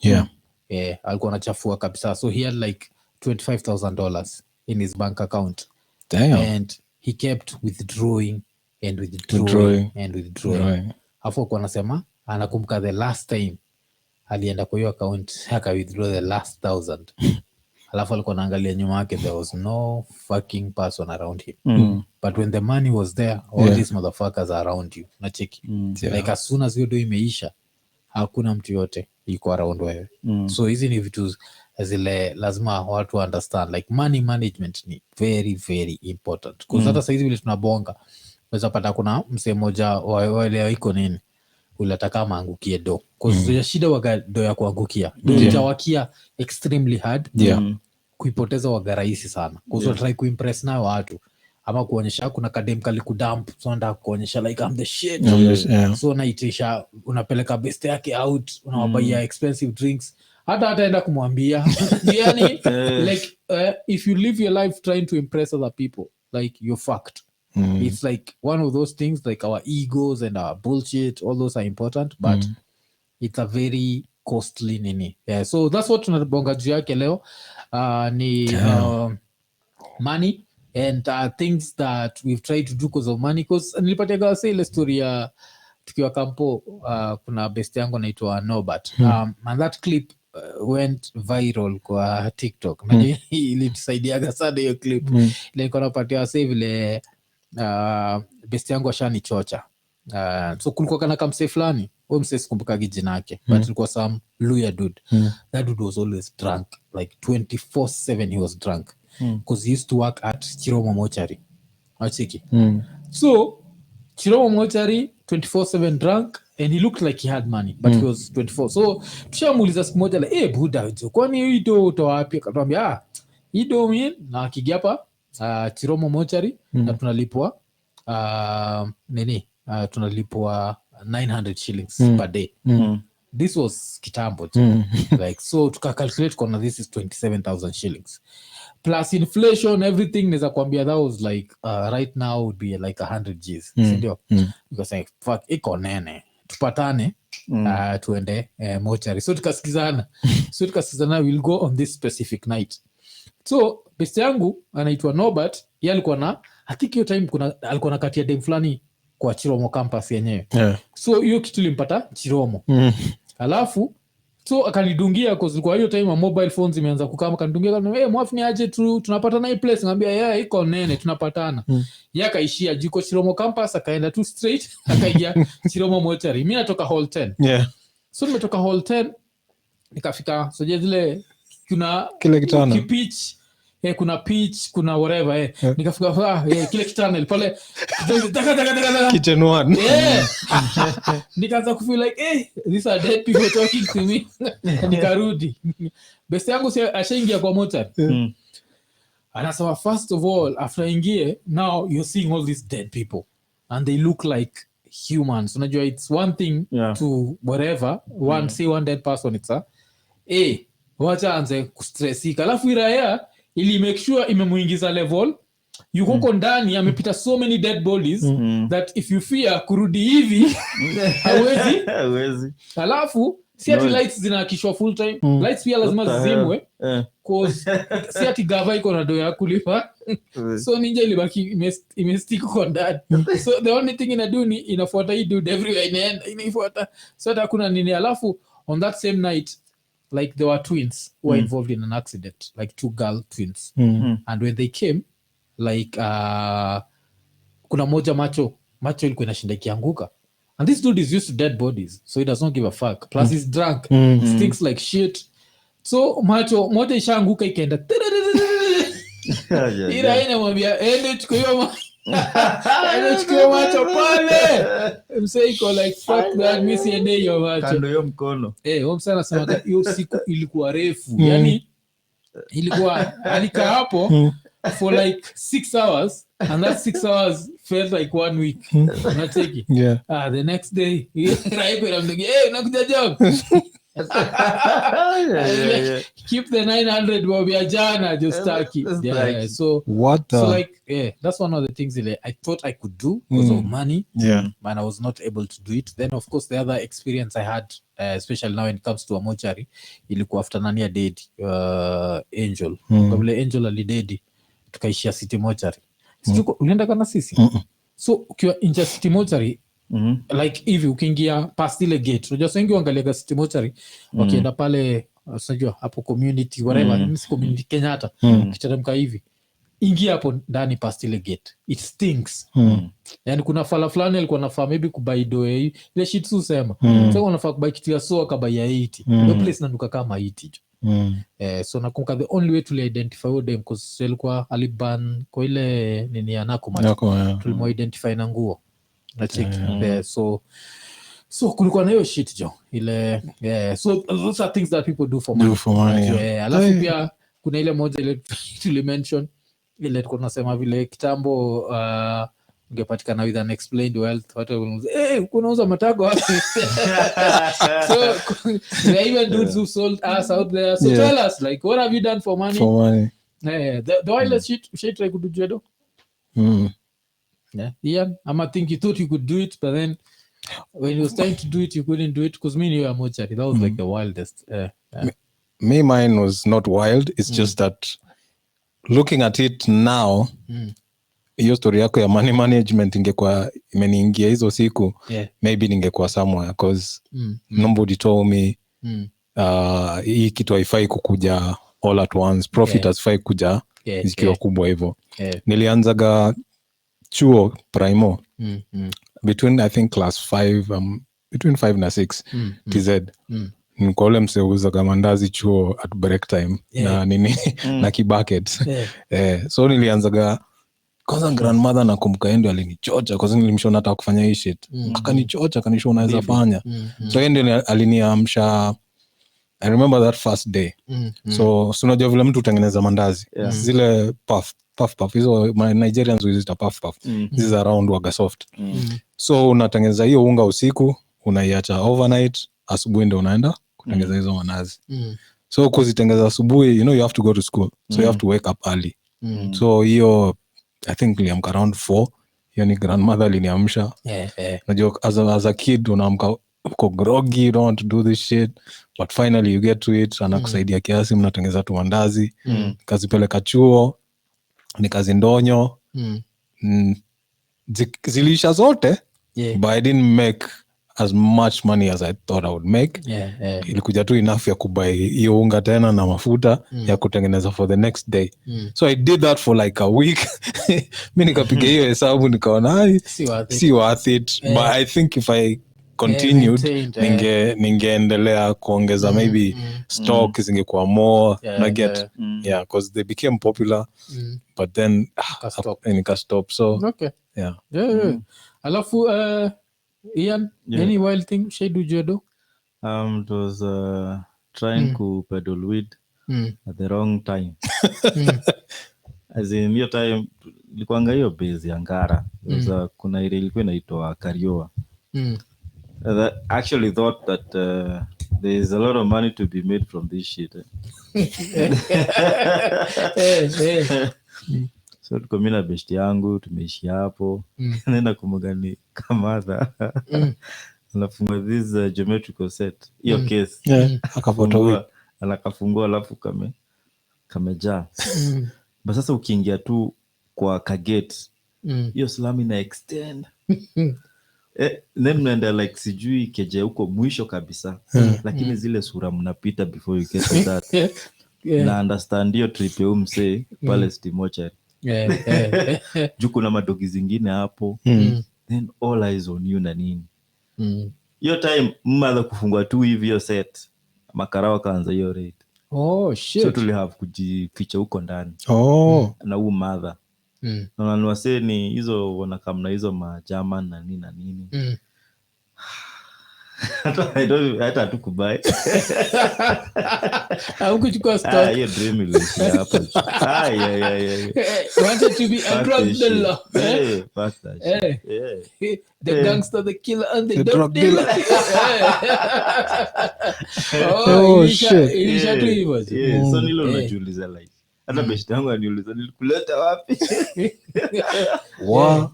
Alikuwa anachafua kabisa. So he had like $25,000 in his bank account.
Damn.
And he kept withdrawing and withdrawing and withdrawing. Hapo kwa anasema anakumbuka the last time alienda kwa hiyo account aka withdraw the last 1,000. Alafu alikuwa anaangalia nyuma yake, there was no fucking person around him. But when the money was there, all these motherfuckers are around you. Nacheki. Like as soon as hiyo do imeisha, hakuna mtu yote yuko around wewe. So hizi ni vitu zile lazima watu understand, like money management ni very very important. Because hata saizi vile tunabonga unaweza pata kuna msee mmoja wale Iko Nini ulataka maangukie do, because shida waga do ya kuangukia do itawakia extremely hard. Kuipoteza waga rahisi sana, because try kuimpress nayo watu ama kuonyesha kuna kadem kali kudump so nda kuonyesha like I'm the shit so naitisha unapeleka best yake out unawabaia expensive drinks hata ataenda kumwambia yani like if you live your life trying to impress other people like you're fucked. It's like one of those things like our egos and our bullshit all those are important but it's a very costly nini so that's what tunabonga juu yake leo ni money and things that we've tried to do because of money because nilipatiaga say ile story ya tukiwa kampo kuna best yangu naitwa Norbert and that clip went viral kwa TikTok na ilitusaidiaga sana hiyo clip ile nilikuwa napatia say vile best yangu ashanichocha so kulikuwa kana kamse fulani huyo mse sikumbukagi jina yake but ilikuwa some Luya dude that dude was always drunk like 24/7 he was drunk because he used to work at Chiromo Mochari achiki so Chiromo Mochari 24/7 drunk and he looked like he had money but he was 24 so tushamuuliza siku moja like buda kwani hii do utoa wapi akatuambia hii do mimi na kigiapa Chiromo Mochari na tunalipwa tunalipwa 900 shillings per day this was kitambo like so tukacalculate kona this is 27,000 shillings plus inflation everything neza kuambia that was like right now would be like 100 G's sindio because like fuck iko nene tupatane tuende mochari so tukasikizana we'll go on this specific night so best yangu anaitwa Norbert yeye alikuwa na I think hiyo time alikuwa na katia dem fulani kwa Chiromo campus yenyewe so hiyo kitu limpata Chiromo alafu so akanidungia cause kwa hiyo time mobile phones imeanza kukama akanidungia kama mwafu ni aje tunapatana hii place ngambia iko nene tunapatana yeye akaishia jiko Chiromo campus akaenda tu straight akaingia Chiromo Mochari mimi natoka hall 10 so nimetoka hall 10 nikafika so je zile kuna
kile kitana
kipitch kuna pitch kuna whatever nikafika kile kitana pale
kitchen one
nikaanza kufeel like these are dead people talking to me nikarudi best yangu ashaingia kwa motor anasema first of all after ingie now you're seeing all these dead people and they look like humans unajua it's one thing to whatever see one dead person it's wacha anze kustressika alafu iraya ili make sure imemuingiza level yuko ndani amepita so many dead bodies that if you fear kurudi hivi hawezi alafu si ati lights zinakishwa full time lights pia lazima zizimwe cause si ati gava iko na do ya kulipa so ninja ilibaki imestick kwa ndani so the only thing inadu ni inafuata hii dude everywhere inafuata so hata kuna nini alafu on that same night like there were twins who were involved in an accident like two girl twins and when they came like kuna moja macho ilikuwa inashinda ikianguka and this dude is used to dead bodies so he does not give a fuck plus he's drunk stinks like shit so macho moja ishaanguka ikaenda ila inamwambia ende chukua macho pale mseiko like fuck that misi ende hiyo macho
kando hiyo mkono
msa anasema hiyo siku ilikuwa refu yani ilikuwa alika hapo for like 6 hours and that 6 hours felt like 1 week unacheki the next day raiko inamdigi unakuja job keep the 900 bob ya jana just taki so like that's one of the things I thought I could do because of money and I was not able to do it then of course the other experience I had especially now when it comes to a mortuary ilikuwa after nani ya dead Angel kwa vile Angel alidedi tukaishia City Mortuary ulienda kana sisi so ukiwa inja City Mortuary like hivi ukiingia past ile gate unajua wengi waangaliaga City Mortuary wakienda pale unajua hapo community whatever community Kenyatta kitaremka hivi ingia hapo ndani past ile gate it stinks yani kuna fala fulani alikuwa nafaa maybe kubai doe ile shit su sema so wanafaa kubai kitu ya so akabai ya 80 the place nanuka kama 80 so nakumbuka the only way to identify them because alikuwa aliban kwa ile nini ya Nakumatt tulimo identify na nguo na check so kulikuwa na hiyo shit jo ile so those are things that people do for money alafu pia kuna ile moja ile tulimention ile tuko tunasema vile kitambo ungepatikana with an explained wealth, watu wanauza kunauza matago wapi? So there are even dudes who sold us out there. So tell us, like, what have you done for money? The wildest shit try could do Jedo. Ian, I think you thought you could do it, but then when you was trying to do it, you couldn't do it because me and you are mochari. That was like the wildest.
Me, mine was not wild. It's just that looking at it now, hiyo story yako ya money management ingekuwa imeniingia hizo siku, maybe ningekuwa somewhere because nobody told me hii kitu haifai kukuja all at once. Profit hasifai kuja zikiwa kubwa hivyo. Nilianzaga chuo primo between I think class 5 between 5 na 6 TZ. Niko ule mseuza mandazi chuo at break time na nini na kibucket. So nilianzaga kwanza grandmother na kumkaendo alinichocha kwa sababu nilimshona hata kufanya hii shit. Akanichocha kanisho unaweza fanya. So yeye ndio aliniamsha. I remember that first day. So unajua vile mtu utengeneza mandazi. Zile puff hizo Nigerians huita puff. These are round waga soft. So unatengeneza hiyo unga usiku, unaiacha overnight, asubuhi ndio unaenda kutengeneza hizo mandazi. So kuzitengeneza asubuhi, you know you have to go to school. So you have to wake up early. So hiyo I think niliamka around 4. Hiyo ni grandmother aliniamsha. Unajua as a kid unaamka uko groggy, you don't want to do this shit, but finally you get to it. Anakusaidia kiasi, mnatengeneza tu mandazi. Kazipeleka chuo, ni kazi ndonyo. Zilisha zote, but I didn't make as much money as I thought I would make. Ilikuja tu enough ya kubuy hiyo unga tena na mafuta ya kutengeneza for the next day. So I did that for like a week. Mimi nikapiga hiyo hesabu nikaona si worth it. But I think if I continued, ningeendelea kuongeza maybe stock zingekuwa more. I get because they became popular. But then nika stop. So alafu Ian, any wild thing shaidu Jedo?
It was trying to peddle weed at the wrong time. As in your time ilikuanga hiyo base ya Ngara. Kuna ile ilikuwa inaitwa Makarios. I actually thought that there is a lot of money to be made from this shit. So tuko mimi na besti yangu tumeishi hapo. Nenda kumugani kamadha. Anafunga this geometrical set. Hiyo case.
Akafungua.
Anakafungua alafu kamejaa. But sasa ukiingia tu kwa kagate. Hiyo slum ina extend. Then mnaenda like sijui keje huko mwisho kabisa. Lakini zile sura mnapita before you get to that. Na understand hiyo trip ya umse pale Stimocha. Juu kuna madogi zingine hapo. Then all eyes on you na nini. Hiyo time mmadha kufungua tu hivi hiyo set. Makarao kaanza hiyo raid.
Shit.
So tuli have kujificha huko ndani. Na huu mother. Na wanwase ni hizo wanakamna hizo ma German na nini. Hata hatukubai.
Haukuchukua stock.
Hiyo dream ilishi hapa.
Wanted to be a drug dealer.
Fuck that shit.
The gangster, the killer, and the drug dealer.
Shit. Ilisha tu hivyo. So nilo unajiuliza like. Hata beshte yangu aniuliza nilikuleta wapi?
Wow.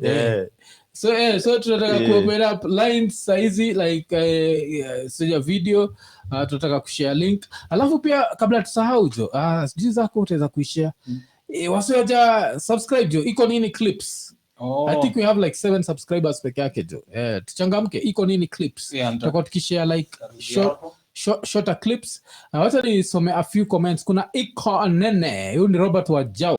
So tunataka ku-open up lines saizi like sija video, tunataka kushare link. Alafu pia kabla tusahau jo, sijui zako utaweza kuishare. Wasioja subscribe jo, Iko Nini Clips. I think we have like 7 subscribers peke yake jo. Tuchangamke, Iko Nini Clips. Tutakuwa tukishare like shorter clips. Wacha nisome a few comments. Kuna Iko Nene, huyu ni Robert Wajao.